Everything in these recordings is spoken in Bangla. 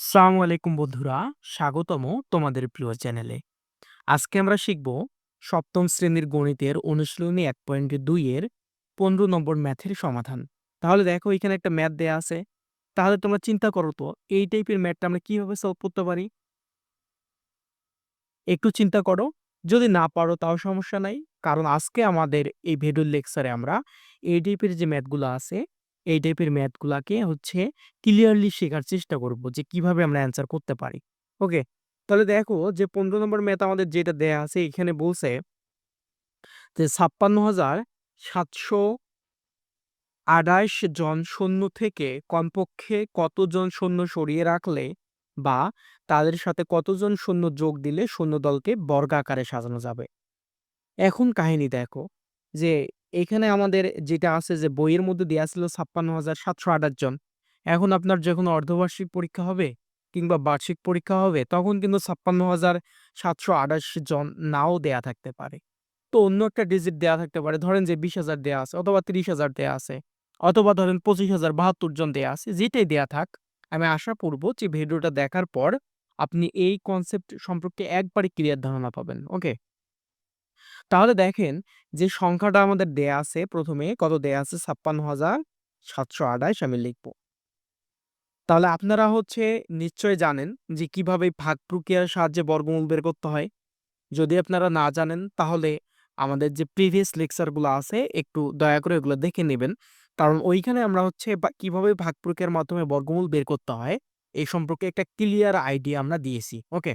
আসসালামু আলাইকুম বন্ধুরা, স্বাগতম তোমাদের প্রিয় চ্যানেলে। আজকে আমরা শিখব সপ্তম শ্রেণীর গণিতের অনুশীলনী ১.২ এর ১৫ নম্বর ম্যাথের সমাধান। তাহলে দেখো এখানে একটা ম্যাথ দেয়া আছে। তাহলে তোমরা চিন্তা করো তো এই টাইপের ম্যাথটা আমরা কিভাবে সলভ করতে পারি? একটু চিন্তা করো। যদি না পারো তাও সমস্যা নাই। কারণ আজকে আমাদের এই ভিডিও লেকচারে আমরা এই টাইপের যে ম্যাথগুলো আছে, এই টাইপের ম্যাথগুলাকে হচ্ছে ক্লিয়ারলি শেখার চেষ্টা করব যে কিভাবে আমরা অ্যান্সার করতে পারি। ওকে? তাহলে দেখো যে ১৫ নম্বর ম্যাথ আমাদের যেটা দেয়া আছে এখানে বলছে যে ৫৬,৭২৮ জন সৈন্য থেকে কমপক্ষে কতজন সৈন্য সরিয়ে রাখলে বা তাদের সাথে কতজন সৈন্য যোগ দিলে সৈন্যদলকে বর্গাকারে সাজানো যাবে। এখন কাহিনী দেখো যে এখানে আমাদের যেটা আছে যে বইয়ের মধ্যে দেয়া ছিল ৫৬,৭২৮ জন। এখন আপনার যখন অর্ধবার্ষিক পরীক্ষা হবে কিংবা বার্ষিক পরীক্ষা হবে তখন কিন্তু ৫৬,৭২৮ জন নাও দেয়া থাকতে পারে। তো অন্য একটা ডিজিট দেয়া থাকতে পারে। ধরেন যে ২০,০০০ দেয়া আছে অথবা ৩০,০০০ দেয়া আছে অথবা ধরেন ২৫,০৭২ জন দেয়া আছে। যেটাই দেয়া থাক, আমি আশা করব যে ভিডিওটা দেখার পর আপনি এই কনসেপ্ট সম্পর্কে একবারে ক্লিয়ার ধারণা পাবেন। ওকে? তাহলে দেখেন যে সংখ্যাটা আমাদের দেয়া আছে, প্রথমে কত দেয়া আছে ৫৬,৭২৮ আমি লিখব। তাহলে আপনারা হচ্ছে নিশ্চয়ই জানেন যে কিভাবে ভাগ প্রক্রিয়ার সাহায্যে বর্গমূল বের করতে হয়। যদি আপনারা না জানেন তাহলে আমাদের যে প্রিভিয়াস লেকচার গুলো আছে একটু দয়া করে ওগুলো দেখে নেবেন। কারণ ওইখানে আমরা হচ্ছে কিভাবে ভাগ প্রক্রিয়ার মাধ্যমে বর্গমূল বের করতে হয় এই সম্পর্কে একটা ক্লিয়ার আইডিয়া আমরা দিয়েছি। ওকে?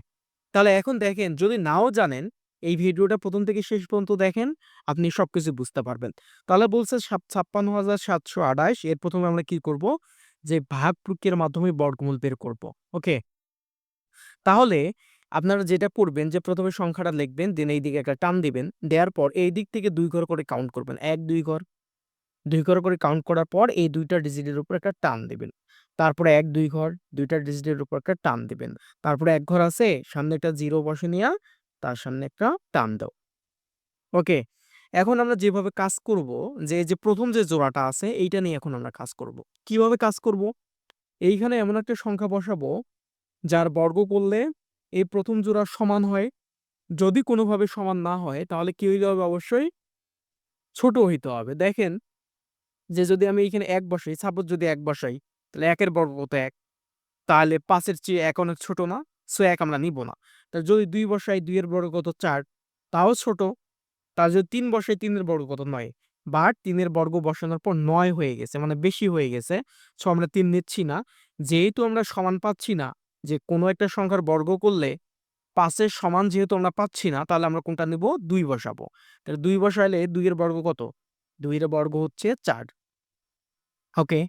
তাহলে এখন দেখেন যদি নাও জানেন এই ভিডিওটা ১ম থেকে শেষ পর্যন্ত দেখেন, আপনি সবকিছু বুঝতে পারবেন। তাহলে বলছে ৫৬,৭২৮ এর ১ম এ আমরা কি করব? যে ভাগ প্রক্রিয়ার মাধ্যমে বর্গমূল বের করব। ওকে? তাহলে আপনারা যেটা করবেন যে ১ম এ সংখ্যাটা লিখবেন, দেন এইদিকে একটা টান দিবেন। দেওয়ার পর এই দিক থেকে ২ ঘর করে কাউন্ট করবেন। ১, ২ ঘর। ২ ঘর করে কাউন্ট করার পর এই ২ টা ডিজিটের উপর একটা টান দিবেন। তারপরে ১, ২ ঘর, ২ টা ডিজিটের উপর একটা টান দিবেন। তারপরে ১ ঘর আছে, সামনে একটা 0 বসে নিয়া তার সামনে একটা টান দাও। ওকে? এখন আমরা যেভাবে কাজ করব যে, এই যে ১ম যে জোড়াটা আছে এইটা নিয়ে এখন আমরা কাজ করব। কিভাবে কাজ করব? এইখানে এমন একটা সংখ্যা বসাবো যার বর্গ করলে এই ১ম জোড়ার সমান হয়। যদি কোনোভাবে সমান না হয় তাহলে কি হইতে হবে? অবশ্যই ছোট হইতে হবে। দেখেন যে যদি আমি এইখানে ১ বসাই, সাপোজ যদি ১ বসাই, তাহলে ১ এর বর্গ কত? ১। তাহলে ৫ এর চেয়ে ১ অনেক ছোট না? সো ১ আমরা নিব না। তাহলে যদি ২ বসাই, ২ এর বর্গ কত? ৪, তাও ছোট। তাহলে যদি ৩ বসাই, ৩ এর বর্গ কত? ৯। বাট ৩ এর বর্গ বসানোর পর ৯ হয়ে গেছে। মানে বেশি হয়ে গেছে। সো আমরা ৩ নিচ্ছি না। যেহেতু আমরা সমান পাচ্ছি না যে কোনো একটা সংখ্যার বর্গ করলে ৫ এর সমান যেহেতু আমরা পাচ্ছি না, তাহলে আমরা কোনটা নিব? ২ বসাবো। তাহলে ২ বসাইলে ২ এর বর্গ কত? ২ এর বর্গ হচ্ছে ৪। ওকে?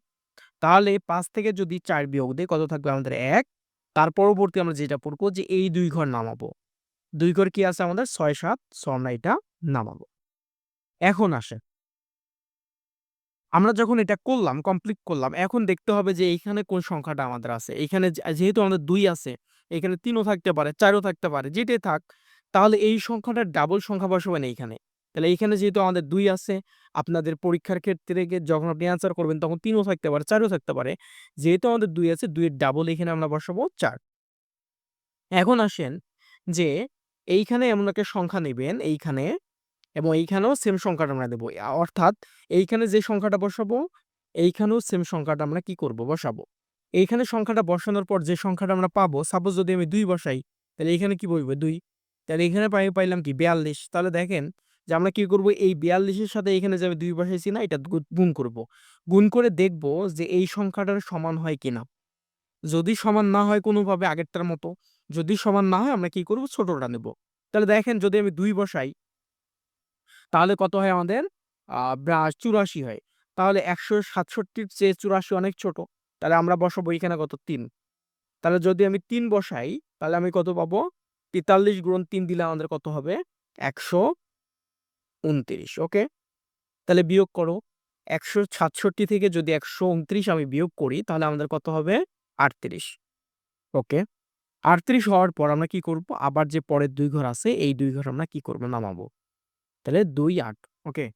তাহলে ৫ থেকে যদি ৪ বিয়োগ দেই কত থাকবে আমাদের? ১। তার পরবর্তী আমরা যেটা পড়ব যে এই ২ ঘর নামাবো। ২ ঘর কি আছে আমাদের? ৬, ৭। সো আমরা এটা নামাবো। এখন আসেন, আমরা যখন এটা করলাম, কমপ্লিট করলাম, এখন দেখতে হবে যে এইখানে কোন সংখ্যাটা আমাদের আছে। এইখানে যেহেতু আমাদের ২ আছে, এখানে ৩ ও থাকতে পারে, ৪ ও থাকতে পারে, যেটাই থাক, তাহলে এই সংখ্যাটার ডাবল সংখ্যা বসাবেন এইখানে। তাহলে এইখানে যেহেতু আমাদের ২ আছে, আপনাদের পরীক্ষার ক্ষেত্রে যখন আপনি অ্যান্সার করবেন তখন ৩ ও থাকতে পারে, ৪ ও থাকতে পারে। যেহেতু আমাদের ২ আছে, ২ এর ডাবল এখানে আমরা বসাবো ৪। এখন আসেন যে এইখানে এমন একটা সংখ্যা নিবেন এইখানে এবং এইখানেও সেম সংখ্যাটা আমরা দেব। অর্থাৎ এইখানে যে সংখ্যাটা বসাবো, এইখানেও সেম সংখ্যাটা আমরা কি করব? বসাবো। এইখানে সংখ্যাটা বসানোর পর যে সংখ্যাটা আমরা পাবো, সাপোজ যদি আমি ২ বসাই, তাহলে এইখানে কি বসবে? ২। তাহলে এখানে পাইলাম কি? ৪২। তাহলে দেখেন যে আমরা কি করব? এই ৪২ এর সাথে এখানে যে আমি ২ বসাইছি না, এটা গুণ করব। গুণ করে দেখব যে এই সংখ্যাটার সমান হয় কিনা। যদি সমান না হয় কোনোভাবে আগেরটার মতো, যদি সমান না হয় আমরা কি করব? ছোটটা নেব। তাহলে দেখেন যদি আমি ২ বসাই তাহলে কত হয় আমাদের? ৮৪ হয়। তাহলে ১৬৭ র চেয়ে ৮৪ অনেক ছোট। তাহলে আমরা বসাবো এখানে কত? ৩। তাহলে যদি আমি ৩ বসাই, তাহলে আমি কত পাবো? ৪৩ গুণন ৩ দিলে আমাদের কত হবে? ১২৯। ওকে? তাহলে বিয়োগ করো। ১৬৭ থেকে যদি ১২৯ আমি বিয়োগ করি, তাহলে আমাদের কত হবে? ৩৮। ওকে? ৩৮ হওয়ার পর আমরা কি করব? আবার যে পরের ২ ঘর আছে, এই ২ ঘর আমরা কি করব? নামাবো। তাহলে ২, ৮। ওকে?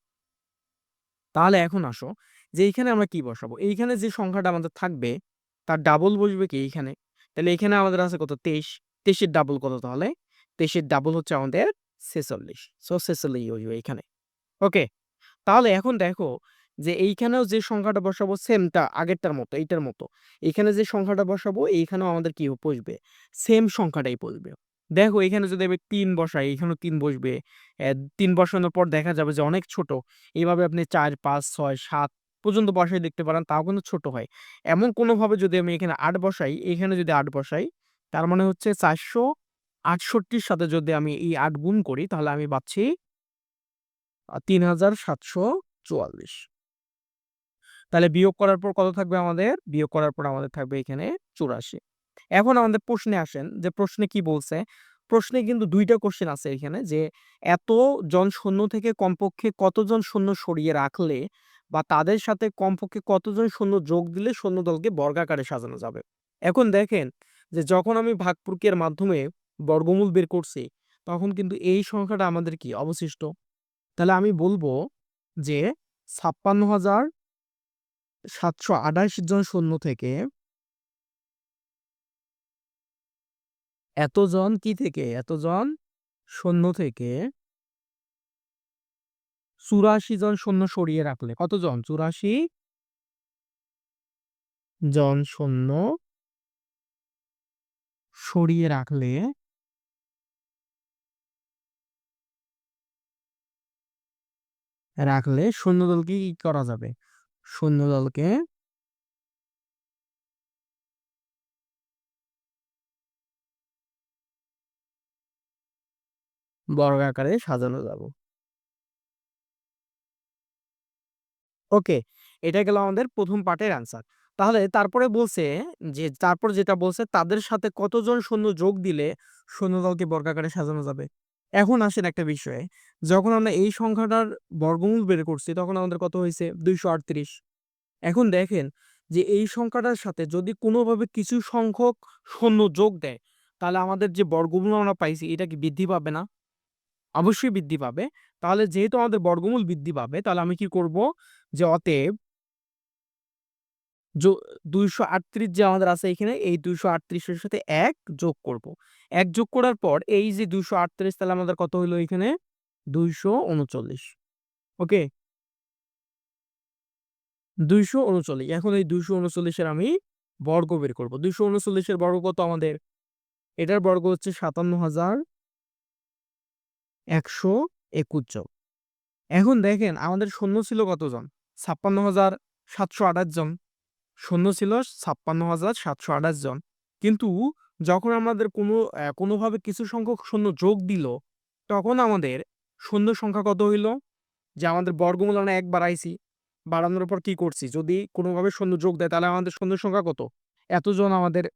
তাহলে এখন আসো যে এইখানে আমরা কি বসাবো? এইখানে যে সংখ্যাটা আমাদের থাকবে তার ডাবল বসবে কি এইখানে? তাহলে এখানে আমাদের আছে কত? ২৩। ২৩ এর ডাবল কত তাহলে? ২৩ এর ডাবল হচ্ছে আমাদের ৪৬। সো ৪৬ হইবে এখানে। ওকে? তাহলে এখন দেখো যে এইখানেও যে সংখ্যাটা বসাবো সেমটা আগেরটার মতো, এইটার মতো। এখানে যে সংখ্যাটা বসাবো এইখানেও আমাদের কি বসবে? সেম সংখ্যাটাই বসবে। দেখো এখানে যদি আমি ৩ বসাই, এখানেও ৩ বসবে। ৩ বসানোর পর দেখা যাবে যে অনেক ছোট। এভাবে আপনি ৪, ৫, ৬, ৭ পর্যন্ত বসায় দেখতে পারেন, তাও কিন্তু ছোট হয়। এমন কোনোভাবে যদি আমি এখানে ৮ বসাই, এখানে যদি ৮ বসাই, তার মানে হচ্ছে ৪৬৮ র সাথে যদি আমি এই ৮ গুণ করি তাহলে আমি পাচ্ছি ৩৭৪৪। তাহলে বিয়োগ করার পর কত থাকবে আমাদের? বিয়োগ করার পর আমাদের থাকবে এখানে ৮৪। এখন আমাদের প্রশ্নে আসেন যে প্রশ্নে কি বলছে? প্রশ্নে কিন্তু ২ টা কোয়েশ্চেন আছে এখানে যে এত জন শূন্য থেকে কমপক্ষে কতজন শূন্য সরিয়ে রাখলে বা তাদের সাথে কমপক্ষে কতজন শূন্য যোগ দিলে শূন্য দলকে বর্গাকারে সাজানো যাবে। এখন দেখেন যে যখন আমি ভাগ প্রক্রিয়ার মাধ্যমে বর্গমূল বের করছি, তখন কিন্তু এই সংখ্যাটা আমাদের কি অবশিষ্ট। তাহলে আমি বলব যে ৫৬,৭২৮ জন শূন্য থেকে এতজন কি থেকে? এতজন শূন্য থেকে ৮৪ জন শূন্য সরিয়ে রাখলে কতজন? ৮৪ জন শূন্য সরিয়ে রাখলে শূন্যদলকে কি করা যাবে? শূন্যদলকে বর্গাকারে সাজানো যাবে। ওকে, এটা গেল আমাদের ১ম পার্টের অ্যান্সার। তাহলে তারপরে বলছে যে তারপর যেটা বলছে তাদের সাথে কতজন শূন্য যোগ দিলে শূন্যদলকে বর্গাকারে সাজানো যাবে। এখন আসেন একটা বিষয়ে, যখন আমরা এই সংখ্যাটার বর্গমূল বের করছি তখন আমাদের কত হইছে? ২৩৮। এখন দেখেন যে এই সংখ্যাটার সাথে যদি কোনোভাবে কিছু সংখ্যক শূন্য যোগ দেয়, তাহলে আমাদের যে বর্গমূল আমরা পাইছি এটা কি বৃদ্ধি পাবে না? অবশ্যই বৃদ্ধি পাবে। তাহলে যেহেতু আমাদের বর্গমূল বৃদ্ধি পাবে তাহলে আমি কি করব? যে অতএব যো ২৩৮ যে আমাদের আছে এখানে এই ২৩৮ এর সাথে ১ যোগ করব। ১ যোগ করার পর এই যে ২৩৮ তাহলে আমাদের কত হইলো এখানে? ২৩৯। ওকে? ২৩৯। এখন এই ২৩৯ এর আমি বর্গ বের করব। ২৩৯ এর বর্গ কত আমাদের? এটার বর্গ হচ্ছে ৫৭,১২১ জন। এখন দেখেন আমাদের শূন্য ছিল কতজন? ৫৬,৭২৮ জন। শূন্য ছিল ৫৬,৭২৮ জন। কিন্তু যখন আমাদের কোনোভাবে কিছু সংখ্যক শূন্য যোগ দিল, তখন আমাদের শূন্য সংখ্যা কত হইল? যে আমাদের বর্গমূল আমরা ১ বাড়াইছি। বাড়ানোর পর কি করছি? যদি কোনোভাবে শূন্য যোগ দেয় তাহলে আমাদের শূন্যের সংখ্যা কত? এতজন আমাদের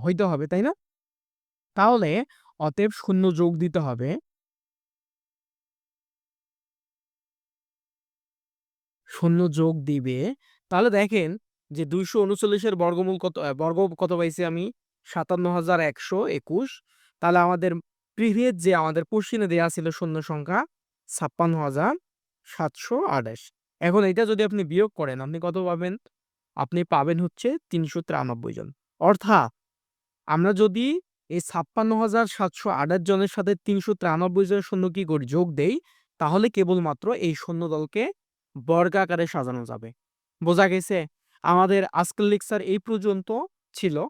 হইতে হবে, তাই না? তাহলে অতএব শূন্য যোগ দিতে হবে। শূন্য যোগ দিবে। তাহলে দেখেন যে ২৩৯ এর বর্গমূল কত বর্গ কত পাইছি আমি? ৫৭,১২১। তাহলে আমাদের প্রিভিয়াস যে আমাদের কোশ্চেনে দেয়া ছিল শূন্য সংখ্যা ৫৬,৭২৮। এখন এটা যদি আপনি বিয়োগ করেন আপনি কত পাবেন? আপনি পাবেন হচ্ছে ৩৯৩ জন। অর্থাৎ আমরা যদি এই ৫৬,৭২৮ জনের সাথে ৩৯৩ জন শূন্য কি করি? যোগ দেই, তাহলে কেবলমাত্র এই শূন্য দলকে বর্গাকারে সাজানো যাবে। বোঝা গেছে? আমাদের আজকের লেকচার এই পর্যন্ত ছিল।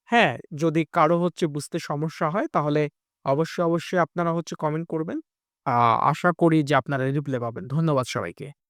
হ্যাঁ, যদি কারো হচ্ছে বুঝতে সমস্যা হয় তাহলে অবশ্যই আপনারা হচ্ছে কমেন্ট করবেন। আ আশা করি যে আপনারা রিপ্লাই পাবেন। ধন্যবাদ সবাইকে।